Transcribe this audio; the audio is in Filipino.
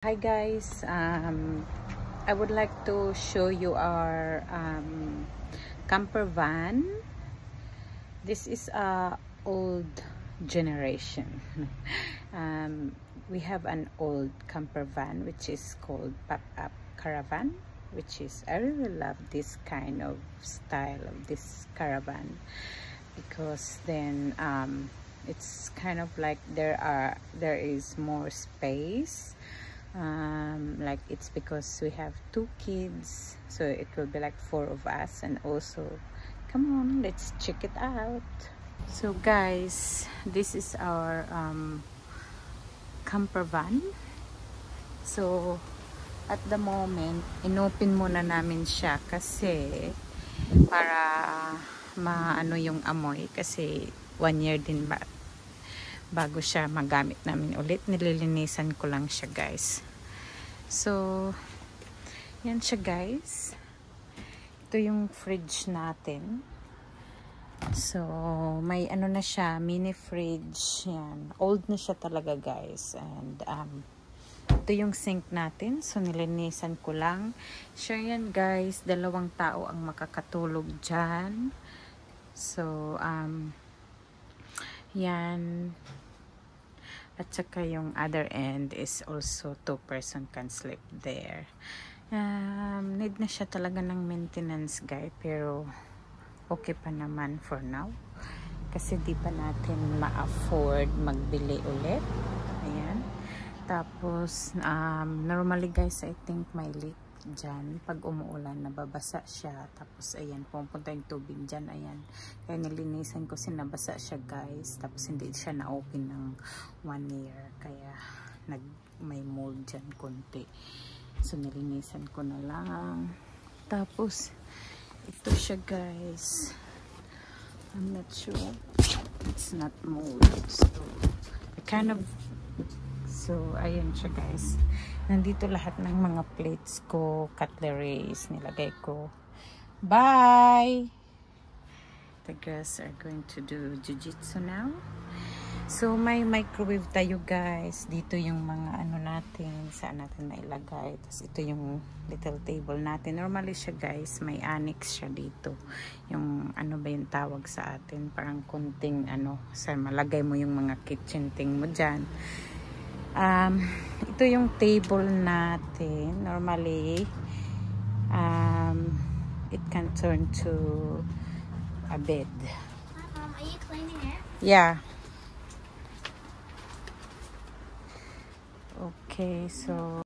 Hi guys, I would like to show you our camper van. This is a old generation. We have an old camper van which is called pop-up caravan, which is, I really love this kind of style of this caravan because then it's kind of like there is more space. Like it's because we have 2 kids, so it will be like 4 of us. And also, come on, let's check it out. So guys, this is our camper van. So at the moment, inopen muna namin siya kasi para maano yung amoy, kasi 1 year din bago siya magamit namin ulit. Nililinisan ko lang siya guys. So yan siya guys. Ito yung fridge natin. So may ano na siya, mini fridge. Yan, old na siya talaga guys. And ito yung sink natin. So nilinisan ko lang. Sure yan guys, 2 tao ang makakatulog dyan. So yan. At saka yung other end is also 2 person can sleep there. Need na siya talaga ng maintenance guys, pero okay pa naman for now. Kasi di pa natin ma-afford magbili ulit. Ayan. Tapos, normally guys, I think may leak dyan. Pag umuulan, nababasa siya. Tapos, ayan, pumunta yung tubig dyan. Ayan. Kaya nilinisan ko, sinabasa siya guys. Tapos, hindi siya na-open ng 1 year. Kaya, may mold dyan konti. So, nilinisan ko na lang. Tapos, ito siya guys. I'm not sure. It's not mold. So, ayan siya guys. Nandito lahat ng mga plates ko, cutleries, nilagay ko. Bye! The girls are going to do jiu-jitsu now. So, may microwave tayo guys. Dito yung mga ano natin, saan natin nailagay. Tapos ito yung little table natin. Normally siya guys, may annex siya dito. Yung ano ba yung tawag sa atin? Parang kunting ano, sa malagay mo yung mga kitchen thing mo dyan. Ito yung table natin. Normally, it can turn to a bed. Are you cleaning it? Yeah. Okay, so